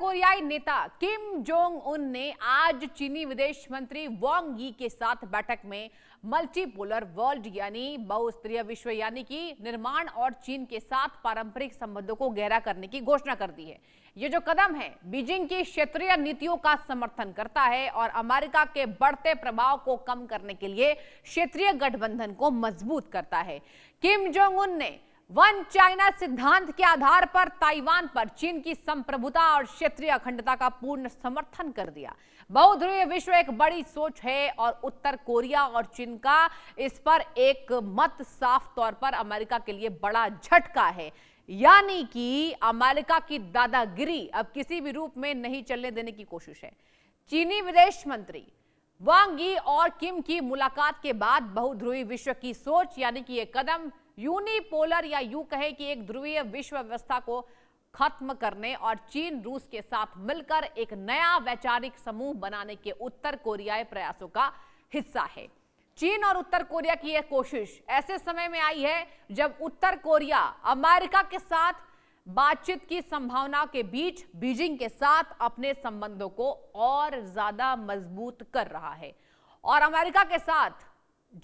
कोरियाई नेता Kim Jong Un ने आज चीनी विदेश मंत्री वांग यी के साथ बैठक में मल्टीपोलर वर्ल्ड यानी बहुस्तरीय विश्व यानी कि निर्माण और चीन के साथ पारंपरिक संबंधों को गहरा करने की घोषणा कर दी है। ये जो कदम है बीजिंग की क्षेत्रीय नीतियों का समर्थन करता है और अमेरिका के बढ़ते प्रभाव को कम करने के लिए क्षेत्रीय गठबंधन को मजबूत करता है। किम जोंग उन ने वन चाइना सिद्धांत के आधार पर ताइवान पर चीन की संप्रभुता और क्षेत्रीय अखंडता का पूर्ण समर्थन कर दिया। बहुध्रुवीय विश्व एक बड़ी सोच है और उत्तर कोरिया और चीन का इस पर एक मत साफ तौर पर अमेरिका के लिए बड़ा झटका है, यानी कि अमेरिका की दादागिरी अब किसी भी रूप में नहीं चलने देने की कोशिश है। चीनी विदेश मंत्री वांग यी और किम की मुलाकात के बाद बहुध्रुवीय विश्व की सोच यानी कि यह कदम यूनिपोलर या यूं कहे कि एक ध्रुवीय विश्व व्यवस्था को खत्म करने और चीन रूस के साथ मिलकर एक नया वैचारिक समूह बनाने के उत्तर कोरियाई प्रयासों का हिस्सा है। चीन और उत्तर कोरिया की यह कोशिश ऐसे समय में आई है जब उत्तर कोरिया अमेरिका के साथ बातचीत की संभावनाओं के बीच बीजिंग के साथ अपने संबंधों को और ज्यादा मजबूत कर रहा है और अमेरिका के साथ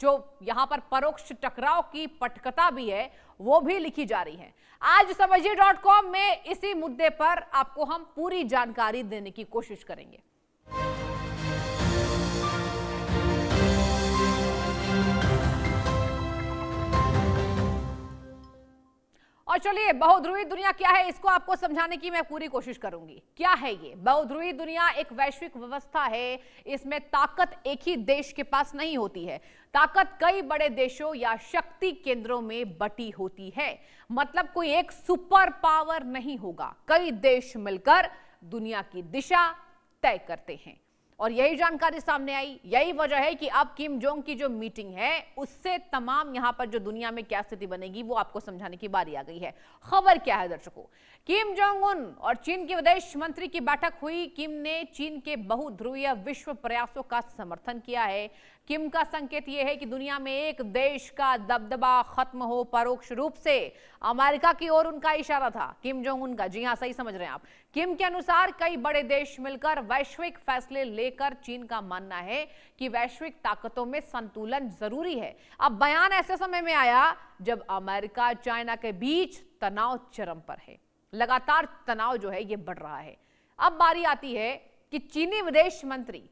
जो यहां पर परोक्ष टकराव की पटकथा भी है वो भी लिखी जा रही है। आज समझिए.com में इसी मुद्दे पर आपको हम पूरी जानकारी देने की कोशिश करेंगे। और चलिए बहुध्रुवी दुनिया क्या है इसको आपको समझाने की मैं पूरी कोशिश करूंगी। क्या है ये बहुध्रुवी दुनिया? एक वैश्विक व्यवस्था है। इसमें ताकत एक ही देश के पास नहीं होती है, ताकत कई बड़े देशों या शक्ति केंद्रों में बटी होती है। मतलब कोई एक सुपर पावर नहीं होगा, कई देश मिलकर दुनिया की दिशा तय करते हैं। और यही जानकारी सामने आई, यही वजह है कि अब किम जोंग की जो मीटिंग है उससे तमाम यहां पर जो दुनिया में क्या स्थिति बनेगी वो आपको समझाने की बारी आ गई है। खबर क्या है दर्शकों? किम जोंग उन और चीन के विदेश मंत्री की बैठक हुई। किम ने चीन के बहुध्रुवीय विश्व प्रयासों का समर्थन किया है। किम का संकेत यह है कि दुनिया में एक देश का दबदबा खत्म हो, परोक्ष रूप से अमेरिका की ओर उनका इशारा था किम जोंग उन का। जी हां, सही समझ रहे हैं आप। किम के अनुसार कई बड़े देश मिलकर वैश्विक फैसले लेकर चीन का मानना है कि वैश्विक ताकतों में संतुलन जरूरी है। अब बयान ऐसे समय में आया जब अमेरिका चाइना के बीच तनाव चरम पर है। लगातार तनाव जो है ये बढ़ रहा है। अब बारी आती है कि चीनी विदेश मंत्री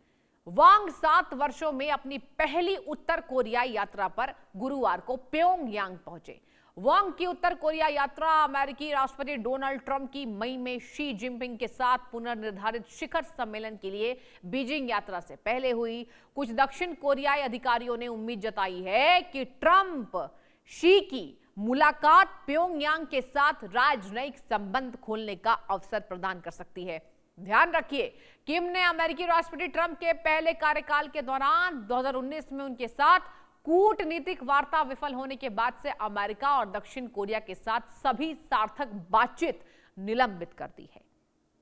वांग 7 वर्षों में अपनी पहली उत्तर कोरियाई यात्रा पर गुरुवार को प्योंगयांग पहुंचे। वांग की उत्तर कोरिया यात्रा अमेरिकी राष्ट्रपति डोनाल्ड ट्रंप की मई में शी जिनपिंग के साथ पुनर्निर्धारित शिखर सम्मेलन के लिए बीजिंग यात्रा से पहले हुई। कुछ दक्षिण कोरियाई अधिकारियों ने उम्मीद जताई है कि ट्रंप शी की मुलाकात प्योंगयांग के साथ राजनयिक संबंध खोलने का अवसर प्रदान कर सकती है। ध्यान रखिए, किम ने अमेरिकी राष्ट्रपति ट्रंप के पहले कार्यकाल के दौरान 2019 में उनके साथ कूटनीतिक वार्ता विफल होने के बाद से अमेरिका और दक्षिण कोरिया के साथ सभी सार्थक बातचीत निलंबित कर दी है।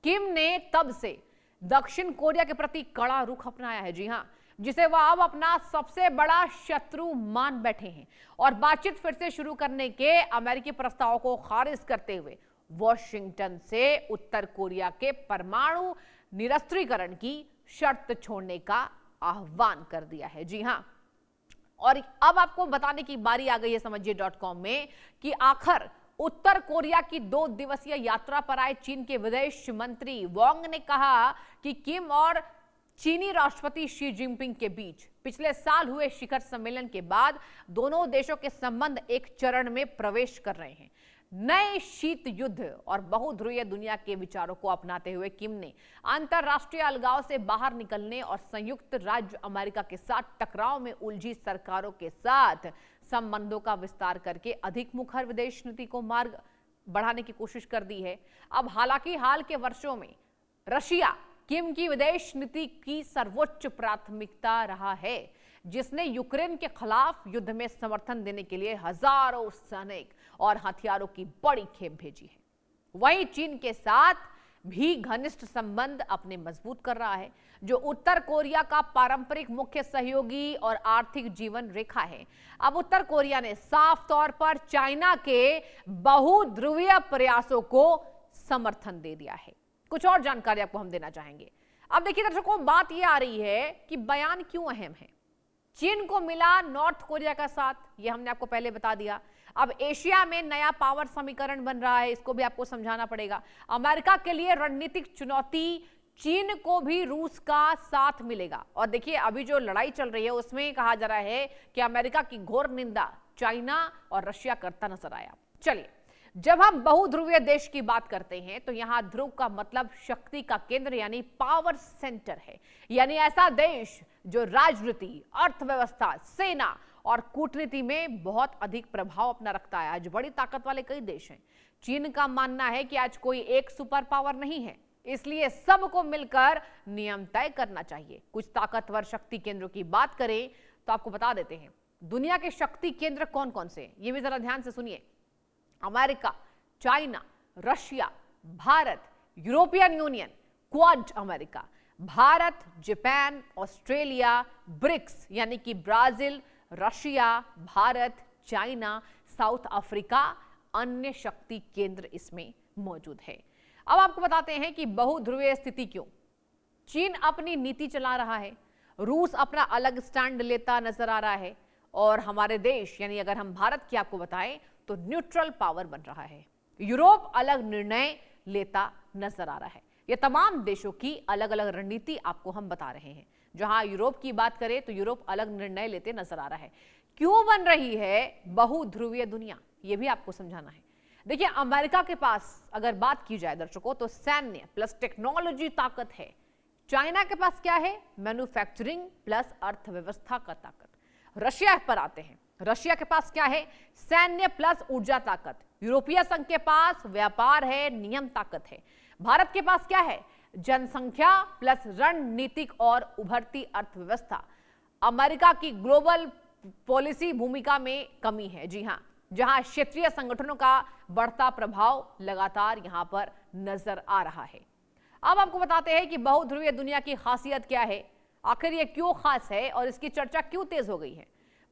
किम ने तब से दक्षिण कोरिया के प्रति कड़ा रुख अपनाया है, जी हां, जिसे वह अब अपना सबसे बड़ा शत्रु मान बैठे हैं और बातचीत फिर से शुरू करने के अमेरिकी प्रस्ताव को खारिज करते हुए वॉशिंगटन से उत्तर कोरिया के परमाणु निरस्त्रीकरण की शर्त छोड़ने का आह्वान कर दिया है। जी हां, और अब आपको बताने की बारी आ गई है समझिए.com में कि आखिर उत्तर कोरिया की 2 दिवसीय यात्रा पर आए चीन के विदेश मंत्री वांग ने कहा कि किम और चीनी राष्ट्रपति शी जिनपिंग के बीच पिछले साल हुए शिखर सम्मेलन के बाद दोनों देशों के संबंध एक चरण में प्रवेश कर रहे हैं। नए शीत युद्ध और बहुध्रुवीय दुनिया के विचारों को अपनाते हुए किम ने अंतरराष्ट्रीय अलगाव से बाहर निकलने और संयुक्त राज्य अमेरिका के साथ टकराव में उलझी सरकारों के साथ संबंधों का विस्तार करके अधिक मुखर विदेश नीति को मार्ग बढ़ाने की कोशिश कर दी है। अब हालांकि हाल के वर्षों में रशिया किम की विदेश नीति की सर्वोच्च प्राथमिकता रहा है, जिसने यूक्रेन के खिलाफ युद्ध में समर्थन देने के लिए हजारों सैनिक और हथियारों की बड़ी खेप भेजी है। वहीं चीन के साथ भी घनिष्ठ संबंध अपने मजबूत कर रहा है, जो उत्तर कोरिया का पारंपरिक मुख्य सहयोगी और आर्थिक जीवन रेखा है। अब उत्तर कोरिया ने साफ तौर पर चाइना के बहुध्रुवीय प्रयासों को समर्थन दे दिया है। कुछ और जानकारी आपको हम देना चाहेंगे। अब देखिए दर्शकों, बात यह आ रही है कि बयान क्यों अहम है। चीन को मिला नॉर्थ कोरिया का साथ, ये हमने आपको पहले बता दिया। अब एशिया में नया पावर समीकरण बन रहा है, इसको भी आपको समझाना पड़ेगा। अमेरिका के लिए रणनीतिक चुनौती, चीन को भी रूस का साथ मिलेगा। और देखिए अभी जो लड़ाई चल रही है उसमें कहा जा रहा है कि अमेरिका की घोर निंदा चाइना और रशिया करता नजर आया। चलिए, जब हम बहुध्रुवीय देश की बात करते हैं तो यहां ध्रुव का मतलब शक्ति का केंद्र यानी पावर सेंटर है, यानी ऐसा देश जो राजनीति, अर्थव्यवस्था, सेना और कूटनीति में बहुत अधिक प्रभाव अपना रखता है। आज बड़ी ताकत वाले कई देश हैं। चीन का मानना है कि आज कोई एक सुपर पावर नहीं है, इसलिए सबको मिलकर नियम तय करना चाहिए। कुछ ताकतवर शक्ति केंद्रों की बात करें तो आपको बता देते हैं दुनिया के शक्ति केंद्र कौन कौन से हैं, ये भी जरा ध्यान से सुनिए। America, China, Russia, Bharat, European Union, Quad America, Bharat, Japan, Australia, BRICS यानी कि Brazil, Russia, Bharat, China, South Africa, अन्य शक्ति केंद्र इसमें मौजूद है। अब आपको बताते हैं कि बहुध्रुवीय स्थिति क्यों। चीन अपनी नीति चला रहा है, रूस अपना अलग स्टैंड लेता नजर आ रहा है, और हमारे देश यानी अगर हम भारत की आपको बताएं तो न्यूट्रल पावर बन रहा है। यूरोप अलग निर्णय लेता नजर आ रहा है। ये तमाम देशों की अलग अलग रणनीति आपको हम बता रहे हैं। जहां यूरोप की बात करें तो यूरोप अलग निर्णय लेते नजर आ रहा है। क्यों बन रही है बहुध्रुवीय दुनिया, ये भी आपको समझाना है। देखिए, अमेरिका के पास अगर बात की जाए दर्शकों तो सैन्य प्लस टेक्नोलॉजी ताकत है। चाइना के पास क्या है? मैन्युफैक्चरिंग प्लस अर्थव्यवस्था का ताकत। रशिया पर आते हैं, रशिया के पास क्या है? सैन्य प्लस ऊर्जा ताकत। यूरोपीय संघ के पास व्यापार है, नियम ताकत है। भारत के पास क्या है? जनसंख्या प्लस रणनीतिक और उभरती अर्थव्यवस्था। अमेरिका की ग्लोबल पॉलिसी भूमिका में कमी है, जी हां, जहां क्षेत्रीय संगठनों का बढ़ता प्रभाव लगातार यहां पर नजर आ रहा है। अब आपको बताते हैं कि बहुध्रुवीय दुनिया की खासियत क्या है, आखिर ये क्यों खास है और इसकी चर्चा क्यों तेज हो गई है।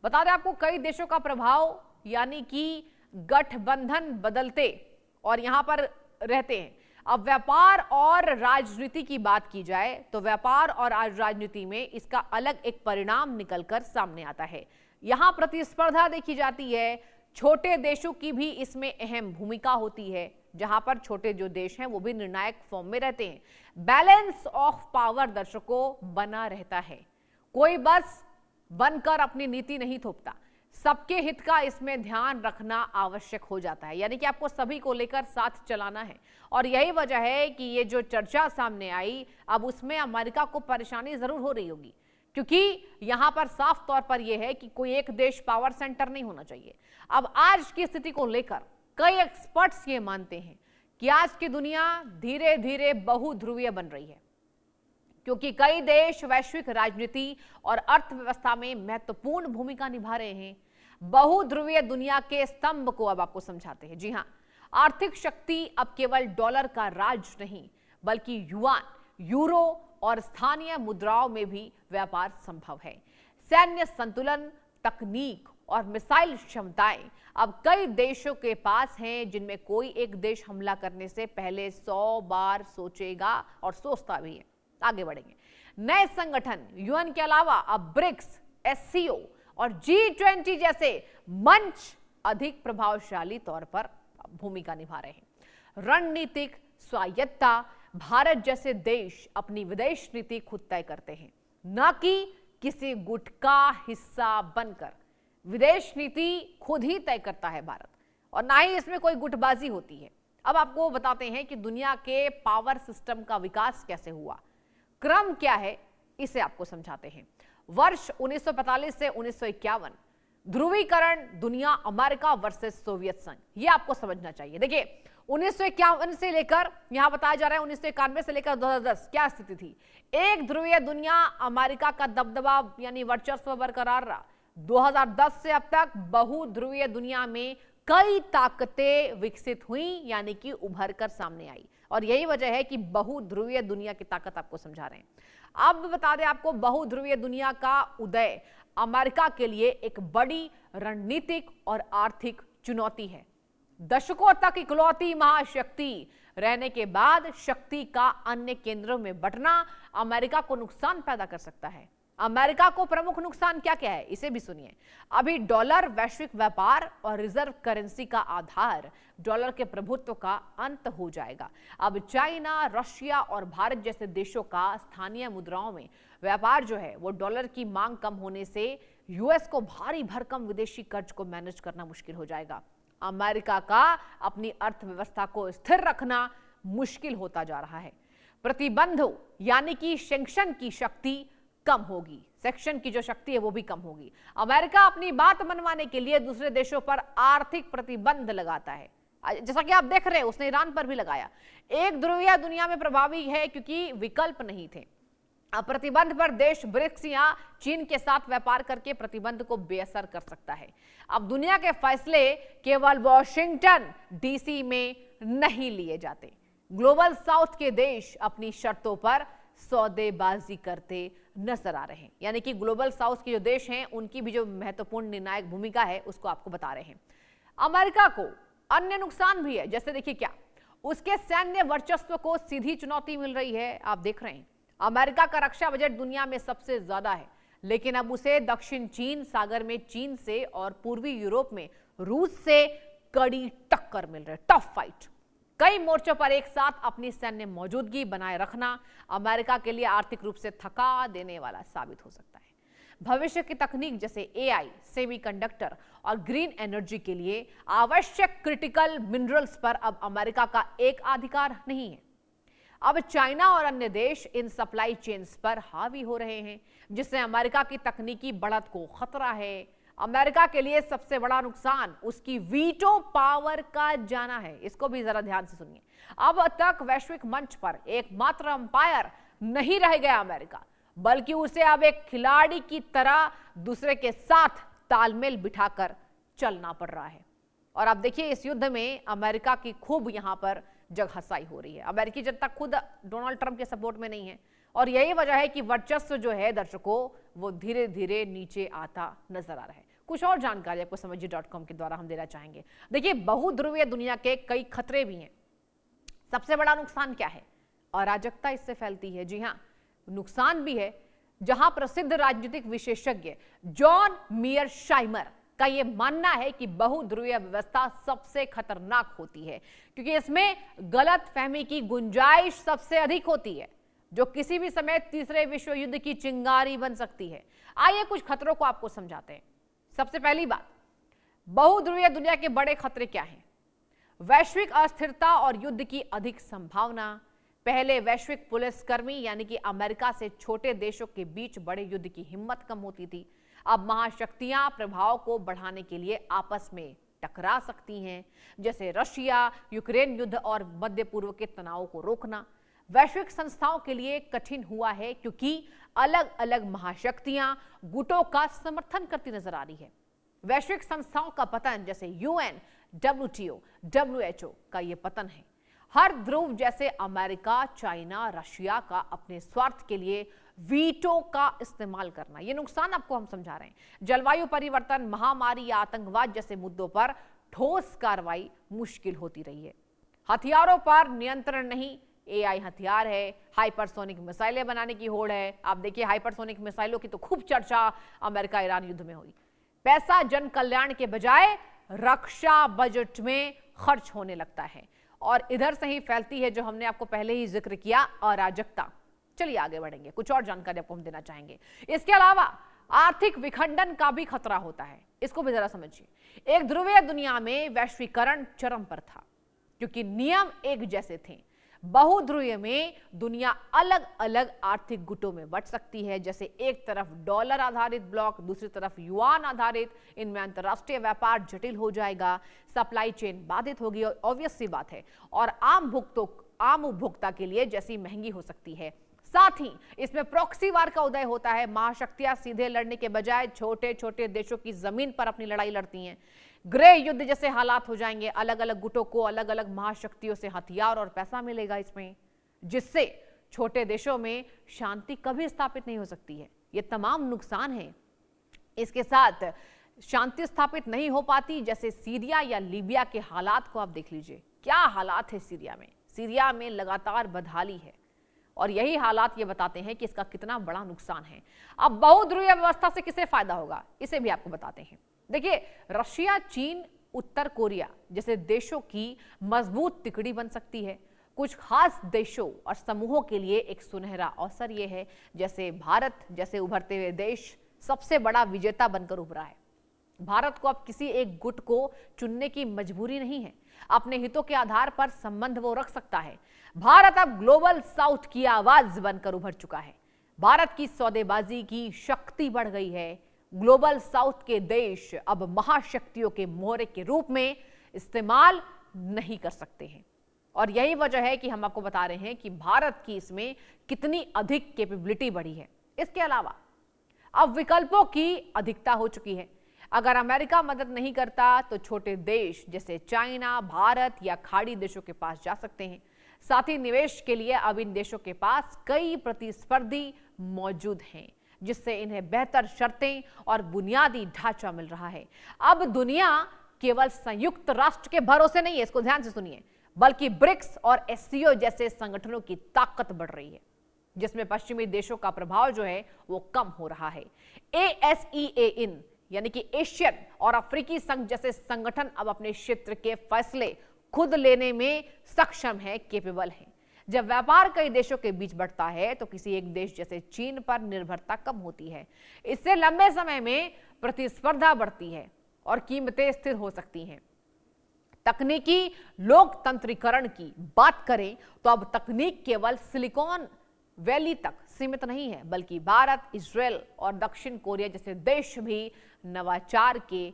बता दें आपको, कई देशों का प्रभाव यानी कि गठबंधन बदलते और यहां पर रहते हैं। अब व्यापार और राजनीति की बात की जाए तो व्यापार और राजनीति में इसका अलग एक परिणाम निकलकर सामने आता है। यहां प्रतिस्पर्धा देखी जाती है, छोटे देशों की भी इसमें अहम भूमिका होती है, जहां पर छोटे जो देश हैं वो भी निर्णायक फॉर्म में रहते हैं। बैलेंस ऑफ पावर दर्शकों बना रहता है, कोई बस बनकर अपनी नीति नहीं थोपता, सबके हित का इसमें ध्यान रखना आवश्यक हो जाता है, यानी कि आपको सभी को लेकर साथ चलाना है। और यही वजह है कि ये जो चर्चा सामने आई, अब उसमें अमेरिका को परेशानी जरूर हो रही होगी, क्योंकि यहां पर साफ तौर पर यह है कि कोई एक देश पावर सेंटर नहीं होना चाहिए। अब आज की स्थिति को लेकर कई एक्सपर्ट्स ये मानते हैं कि आज की दुनिया धीरे धीरे बहुध्रुवीय बन रही है, क्योंकि कई देश वैश्विक राजनीति और अर्थव्यवस्था में महत्वपूर्ण भूमिका निभा रहे हैं। बहुध्रुवीय दुनिया के स्तंभ को अब आपको समझाते हैं। जी हां, आर्थिक शक्ति अब केवल डॉलर का राज नहीं, बल्कि युआन, यूरो और स्थानीय मुद्राओं में भी व्यापार संभव है। सैन्य संतुलन, तकनीक और मिसाइल क्षमताएं अब कई देशों के पास हैं, जिनमें कोई एक देश हमला करने से पहले 100 बार सोचेगा और सोचता भी है। आगे बढ़ेंगे। नए संगठन यूएन के अलावा अब ब्रिक्स, एससीओ और G20 जैसे मंच अधिक प्रभावशाली तौर पर भूमिका निभा रहे हैं। रणनीतिक स्वायत्तता, भारत जैसे देश अपनी विदेश नीति खुद तय करते हैं, न कि किसी गुट का हिस्सा बनकर। विदेश नीति खुद ही तय करता है भारत, और ना ही इसमें कोई गुटबाजी होती है। अब आपको बताते हैं कि दुनिया के पावर सिस्टम का विकास कैसे हुआ, क्रम क्या है, इसे आपको समझाते हैं। वर्ष 1945 से 1951, ध्रुवीकरण दुनिया, अमेरिका वर्सेस सोवियत संघ, ये आपको समझना चाहिए। देखिए, 1951 से लेकर यहां बताया जा रहा है 1991 से लेकर 2010 क्या स्थिति थी। एक ध्रुवीय दुनिया, अमेरिका का दबदबा यानी वर्चस्व बरकरार रहा। 2010 से अब तक बहुध्रुवीय दुनिया में कई ताकतें विकसित हुई, यानी कि उभर कर सामने आई, और यही वजह है कि बहुध्रुवीय दुनिया की ताकत आपको समझा रहे हैं। अब बता दें आपको, बहुध्रुवीय दुनिया का उदय अमेरिका के लिए एक बड़ी रणनीतिक और आर्थिक चुनौती है। दशकों तक इकलौती महाशक्ति रहने के बाद शक्ति का अन्य केंद्रों में बंटना अमेरिका को नुकसान पैदा कर सकता है। अमेरिका को प्रमुख नुकसान क्या क्या है, इसे भी सुनिए। अभी डॉलर वैश्विक व्यापार और रिजर्व करेंसी का आधार, डॉलर के प्रभुत्व का अंत हो जाएगा। अब चाइना, रशिया और भारत जैसे देशों का स्थानीय मुद्राओं में व्यापार जो है वो डॉलर की मांग कम होने से यूएस को भारी भरकम विदेशी कर्ज को मैनेज करना मुश्किल हो जाएगा। अमेरिका का अपनी अर्थव्यवस्था को स्थिर रखना मुश्किल होता जा रहा है। प्रतिबंधों यानी कि सैंक्शन की शक्ति कम होगी, सेक्शन की जो शक्ति है वो भी कम होगी। अमेरिका अपनी बात मनवाने के लिए दूसरे देशों पर आर्थिक प्रतिबंध लगाता है, जैसा कि आप देख रहे हैं उसने ईरान पर भी लगाया। एक ध्रुवीय दुनिया में प्रभावी है क्योंकि विकल्प नहीं थे। अब प्रतिबंध पर देश ब्रिक्स या चीन के साथ व्यापार करके प्रतिबंध को बेअसर कर सकता है। अब दुनिया के फैसले केवल वॉशिंगटन डीसी में नहीं लिए जाते। ग्लोबल साउथ के देश अपनी शर्तों पर सौदेबाजी करते नजर आ रहे हैं, यानी कि ग्लोबल साउथ के जो देश हैं उनकी भी जो महत्वपूर्ण निर्णायक भूमिका है उसको आपको बता रहे हैं। अमेरिका को अन्य नुकसान भी है, जैसे देखिए क्या, उसके सैन्य वर्चस्व को सीधी चुनौती मिल रही है। आप देख रहे हैं अमेरिका का रक्षा बजट दुनिया में सबसे ज्यादा है, लेकिन अब उसे दक्षिण चीन सागर में चीन से और पूर्वी यूरोप में रूस से कड़ी टक्कर मिल रही है, टफ फाइट। कई मोर्चों पर एक साथ अपनी सैन्य मौजूदगी बनाए रखना अमेरिका के लिए आर्थिक रूप से थका देने वाला साबित हो सकता है। भविष्य की तकनीक जैसे एआई, सेमीकंडक्टर और ग्रीन एनर्जी के लिए आवश्यक क्रिटिकल मिनरल्स पर अब अमेरिका का एक अधिकार नहीं है। अब चाइना और अन्य देश इन सप्लाई चेन्स पर हावी हो रहे हैं, जिससे अमेरिका की तकनीकी बढ़त को खतरा है। अमेरिका के लिए सबसे बड़ा नुकसान उसकी वीटो पावर का जाना है। इसको भी जरा ध्यान से सुनिए। अब तक वैश्विक मंच पर एकमात्र अंपायर नहीं रह गया अमेरिका, बल्कि उसे अब एक खिलाड़ी की तरह दूसरे के साथ तालमेल बिठाकर चलना पड़ रहा है। और अब देखिए इस युद्ध में अमेरिका की खूब यहां पर जगहसाई हो रही है। अमेरिकी जनता खुद डोनाल्ड ट्रंप के सपोर्ट में नहीं है और यही वजह है कि वर्चस्व जो है दर्शकों वो धीरे धीरे नीचे आता नजर आ रहा है। कुछ और जानकारी आपको समझिए.com के द्वारा हम देना चाहेंगे। देखिए बहुध्रुवीय दुनिया के कई खतरे भी हैं। सबसे बड़ा नुकसान क्या है? अराजकता इससे फैलती है। जी हाँ, नुकसान भी है, जहां प्रसिद्ध राजनीतिक विशेषज्ञ जॉन मीयरशाइमर का यह मानना है कि बहुध्रुवीय व्यवस्था सबसे खतरनाक होती है क्योंकि इसमें गलत फहमी की गुंजाइश सबसे अधिक होती है, जो किसी भी समय तीसरे विश्व युद्ध की चिंगारी बन सकती है। आइए कुछ खतरों को आपको समझाते हैं। सबसे पहली बात, बहुध्रुवीय दुनिया के बड़े खतरे क्या हैं? वैश्विक अस्थिरता और युद्ध की अधिक संभावना। पहले वैश्विक पुलिसकर्मी यानी कि अमेरिका से छोटे देशों के बीच बड़े युद्ध की हिम्मत कम होती थी। अब महाशक्तियां प्रभाव को बढ़ाने के लिए आपस में टकरा सकती हैं, जैसे रशिया यूक्रेन युद्ध और मध्य पूर्व के तनाव को रोकना वैश्विक संस्थाओं के लिए कठिन हुआ है क्योंकि अलग अलग महाशक्तियां गुटों का समर्थन करती नजर आ रही है। वैश्विक संस्थाओं का पतन जैसे यूएन, डब्ल्यूटीओ, डब्ल्यूएचओ का यह पतन है। हर ध्रुव जैसे अमेरिका, चाइना, रशिया का अपने स्वार्थ के लिए वीटो का इस्तेमाल करना, यह नुकसान आपको हम समझा रहे हैं। जलवायु परिवर्तन, महामारी या आतंकवाद जैसे मुद्दों पर ठोस कार्रवाई मुश्किल होती रही है। हथियारों पर नियंत्रण नहीं, एआई हथियार है, हाइपरसोनिक मिसाइलें बनाने की होड़ है। आप देखिए हाइपरसोनिक मिसाइलों की तो खूब चर्चा अमेरिका ईरान युद्ध में हुई। पैसा जन कल्याण के बजाय रक्षा बजट में खर्च होने लगता है और इधर से ही फैलती है जो हमने आपको पहले ही जिक्र किया, अराजकता। चलिए आगे बढ़ेंगे, कुछ और जानकारी आपको हम देना चाहेंगे। इसके अलावा आर्थिक विखंडन का भी खतरा होता है, इसको भी जरा समझिए। एक ध्रुवीय दुनिया में वैश्वीकरण चरम पर था क्योंकि नियम एक जैसे थे। बहुध्रुवीय में दुनिया अलग अलग आर्थिक गुटों में बंट सकती है, जैसे एक तरफ डॉलर आधारित ब्लॉक, दूसरी तरफ युआन आधारित। इनमें अंतरराष्ट्रीय व्यापार जटिल हो जाएगा, सप्लाई चेन बाधित होगी और ऑब्वियस सी बात है, और आम उपभोक्ता के लिए जैसी महंगी हो सकती है। साथ ही इसमें प्रॉक्सी वार का उदय होता है। महाशक्तियां सीधे लड़ने के बजाय छोटे छोटे देशों की जमीन पर अपनी लड़ाई लड़ती हैं। ग्रे युद्ध जैसे हालात हो जाएंगे। अलग अलग गुटों को अलग अलग महाशक्तियों से हथियार और पैसा मिलेगा इसमें, जिससे छोटे देशों में शांति कभी स्थापित नहीं हो सकती है। ये तमाम नुकसान हैं। इसके साथ शांति स्थापित नहीं हो पाती, जैसे सीरिया या लीबिया के हालात को आप देख लीजिए। क्या हालात है सीरिया में। सीरिया में लगातार बदहाली है और यही हालात ये बताते हैं कि इसका कितना बड़ा नुकसान है। अब बहुध्रुवीय व्यवस्था से किसे फायदा होगा, इसे भी आपको बताते हैं। देखिए, रशिया, चीन, उत्तर कोरिया जैसे देशों की मजबूत तिकड़ी बन सकती है। कुछ खास देशों और समूहों के लिए एक सुनहरा अवसर यह है, जैसे भारत जैसे उभरते हुए देश सबसे बड़ा विजेता बनकर उभरा है। भारत को अब किसी एक गुट को चुनने की मजबूरी नहीं है, अपने हितों के आधार पर संबंध वो रख सकता है। भारत अब ग्लोबल साउथ की आवाज बनकर उभर चुका है। भारत की सौदेबाजी की शक्ति बढ़ गई है। ग्लोबल साउथ के देश अब महाशक्तियों के मोहरे के रूप में इस्तेमाल नहीं कर सकते हैं और यही वजह है कि हम आपको बता रहे हैं कि भारत की इसमें कितनी अधिक कैपेबिलिटी बढ़ी है। इसके अलावा अब विकल्पों की अधिकता हो चुकी है। अगर अमेरिका मदद नहीं करता तो छोटे देश जैसे चाइना, भारत या खाड़ी देशों के पास जा सकते हैं। साथ ही निवेश के लिए अब इन देशों के पास कई प्रतिस्पर्धी मौजूद हैं, जिससे इन्हें बेहतर शर्तें और बुनियादी ढांचा मिल रहा है। अब दुनिया केवल संयुक्त राष्ट्र के भरोसे नहीं है, इसको ध्यान से सुनिए, बल्कि ब्रिक्स और एससीओ जैसे संगठनों की ताकत बढ़ रही है, जिसमें पश्चिमी देशों का प्रभाव जो है वो कम हो रहा है। ASEAN यानी कि एशियन और अफ्रीकी संघ जैसे संगठन अब अपने क्षेत्र के फैसले खुद लेने में सक्षम है, केपेबल है। जब व्यापार कई देशों के बीच बढ़ता है तो किसी एक देश जैसे चीन पर निर्भरता कम होती है। इससे लंबे समय में प्रतिस्पर्धा बढ़ती है और कीमतें स्थिर हो सकती हैं। तकनीकी लोकतंत्रीकरण की बात करें तो अब तकनीक केवल सिलिकॉन वैली तक सीमित नहीं है, बल्कि भारत, इजराइल और दक्षिण कोरिया जैसे देश भी नवाचार के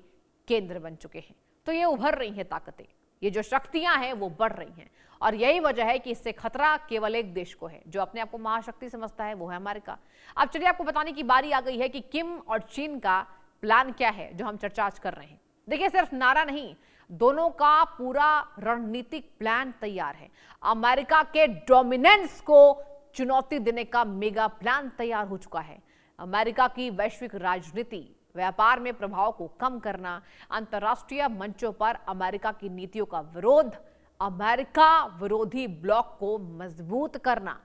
केंद्र बन चुके हैं। तो ये उभर रही हैं ताकतें, ये जो शक्तियां हैं वो बढ़ रही हैं और यही वजह है कि इससे खतरा केवल एक देश को है, जो अपने आप को महाशक्ति समझता है, वो है अमेरिका। अब चलिए आपको बताने की बारी आ गई है कि किम और चीन का प्लान क्या है, जो हम चर्चा आज कर रहे हैं। देखिए, सिर्फ नारा नहीं, दोनों का पूरा रणनीतिक प्लान तैयार है। अमेरिका के डोमिनेंस को चुनौती देने का मेगा प्लान तैयार हो चुका है। अमेरिका की वैश्विक राजनीति, व्यापार में प्रभाव को कम करना, अंतर्राष्ट्रीय मंचों पर अमेरिका की नीतियों का विरोध, अमेरिका विरोधी ब्लॉक को मजबूत करना,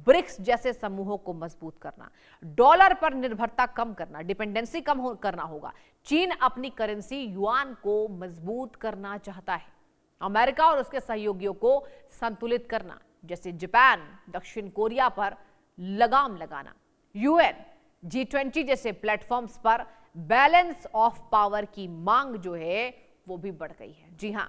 ब्रिक्स जैसे समूहों को मजबूत करना, डॉलर पर निर्भरता कम करना, डिपेंडेंसी कम करना होगा। चीन अपनी करेंसी युआन को मजबूत करना चाहता है। अमेरिका और उसके सहयोगियों को संतुलित करना, जैसे जापान, दक्षिण कोरिया पर लगाम लगाना। UN, G20 जैसे प्लेटफॉर्म्स पर बैलेंस ऑफ पावर की मांग जो है वो भी बढ़ गई है। जी हां,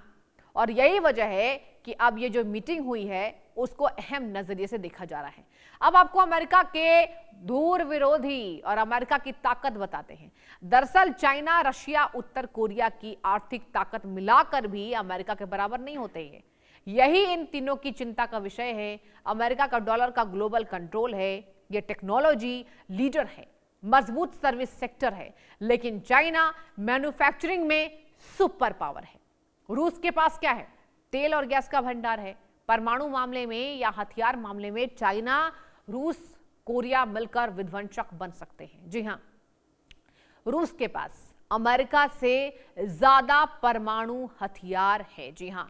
और यही वजह है कि अब ये जो मीटिंग हुई है उसको अहम नजरिए से देखा जा रहा है। अब आपको अमेरिका के दूर विरोधी और अमेरिका की ताकत बताते हैं। दरअसल चाइना, रशिया, उत्तर कोरिया की आर्थिक ताकत मिलाकर भी अमेरिका के बराबर नहीं होते हैं। यही इन तीनों की चिंता का विषय है। अमेरिका का डॉलर का ग्लोबल कंट्रोल है, यह टेक्नोलॉजी लीडर है, मजबूत सर्विस सेक्टर है, लेकिन चाइना मैन्युफैक्चरिंग में सुपर पावर है। रूस के पास क्या है? तेल और गैस का भंडार है। परमाणु मामले में या हथियार मामले में चाइना, रूस, कोरिया मिलकर विध्वंसक बन सकते हैं। जी हां, रूस के पास अमेरिका से ज्यादा परमाणु हथियार है। जी हां,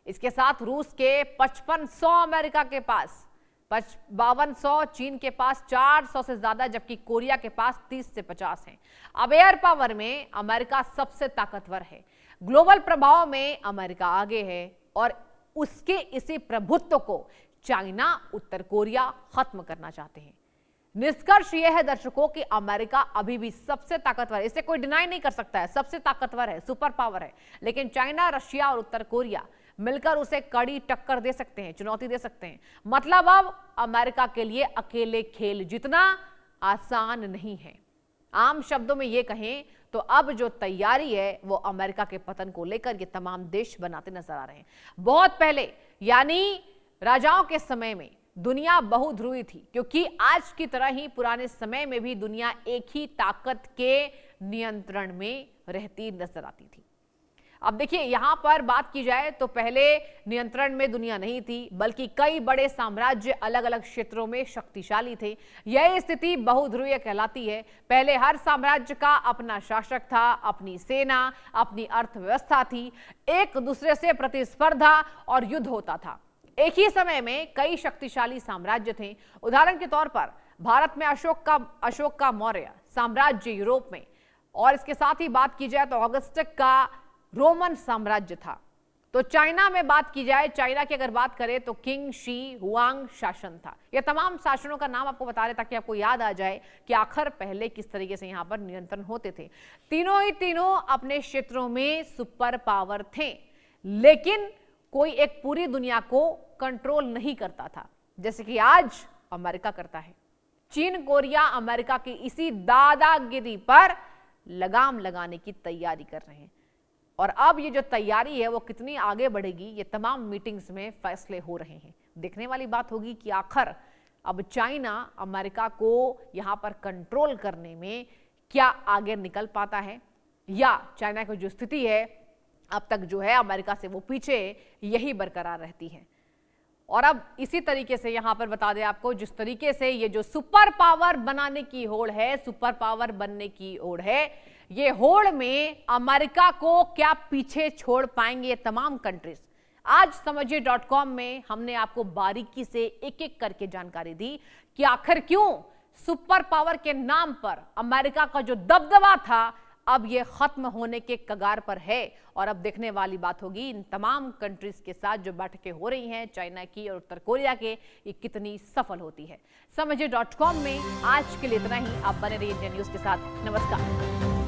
इसके साथ रूस के 5500, अमेरिका के पास 5200, चीन के पास 400 से ज्यादा, जबकि कोरिया के पास 30 से 50 हैं। अब एयर पावर में अमेरिका सबसे ताकतवर है। ग्लोबल प्रभाव में अमेरिका आगे है और उसके इसी प्रभुत्व को चाइना, उत्तर कोरिया खत्म करना चाहते हैं। निष्कर्ष यह है दर्शकों कि अमेरिका अभी भी सबसे ताकतवर है, इसे कोई डिनाई नहीं कर सकता है, सबसे ताकतवर है, सुपर पावर है। लेकिन चाइना, रशिया और उत्तर कोरिया मिलकर उसे कड़ी टक्कर दे सकते हैं, चुनौती दे सकते हैं। मतलब अब अमेरिका के लिए अकेले खेल जीतना आसान नहीं है। आम शब्दों में यह कहें तो अब जो तैयारी है वो अमेरिका के पतन को लेकर ये तमाम देश बनाते नजर आ रहे हैं। बहुत पहले यानी राजाओं के समय में दुनिया बहुध्रुवी थी, क्योंकि आज की तरह ही पुराने समय में भी दुनिया एक ही ताकत के नियंत्रण में रहती नजर आती थी। अब देखिए, यहां पर बात की जाए तो पहले नियंत्रण में दुनिया नहीं थी, बल्कि कई बड़े साम्राज्य अलग अलग क्षेत्रों में शक्तिशाली थे। यह स्थिति बहुध्रुवीय कहलाती है। पहले हर साम्राज्य का अपना शासक था, अपनी सेना, अपनी अर्थव्यवस्था थी, एक दूसरे से प्रतिस्पर्धा और युद्ध होता था। एक ही समय में कई शक्तिशाली साम्राज्य थे। उदाहरण के तौर पर भारत में अशोक का मौर्य साम्राज्य यूरोप में, और इसके साथ ही बात की जाए तो ऑगस्टस का रोमन साम्राज्य था। तो चाइना में बात की जाए, चाइना की अगर बात करें तो किंग शी हुआंग शासन था। यह तमाम शासनों का नाम आपको बता रहे ताकि आपको याद आ जाए कि आखिर पहले किस तरीके से यहां पर नियंत्रण होते थे। तीनों अपने क्षेत्रों में सुपर पावर थे, लेकिन कोई एक पूरी दुनिया को कंट्रोल नहीं करता था, जैसे कि आज अमेरिका करता है। चीन, कोरिया अमेरिका की इसी दादागिरी पर लगाम लगाने की तैयारी कर रहे हैं। और अब ये जो तैयारी है वो कितनी आगे बढ़ेगी, ये तमाम मीटिंग्स में फैसले हो रहे हैं। देखने वाली बात होगी कि आखिर अब चाइना अमेरिका को यहां पर कंट्रोल करने में क्या आगे निकल पाता है, या चाइना की जो स्थिति है अब तक जो है अमेरिका से वो पीछे यही बरकरार रहती है। और अब इसी तरीके से यहां पर बता दें आपको, जिस तरीके से ये जो सुपर पावर बनाने की होड़ है, सुपर पावर बनने की होड़ है, ये होड़ में अमेरिका को क्या पीछे छोड़ पाएंगे ये तमाम कंट्रीज। आज समझिए.com में हमने आपको बारीकी से एक एक करके जानकारी दी कि आखिर क्यों सुपर पावर के नाम पर अमेरिका का जो दबदबा था अब ये खत्म होने के कगार पर है। और अब देखने वाली बात होगी इन तमाम कंट्रीज के साथ जो बैठकें हो रही हैं, चाइना की और उत्तर कोरिया के, ये कितनी सफल होती है। समझिए.com में आज के लिए इतना ही। आप बने रहिए इंडिया न्यूज के साथ। नमस्कार।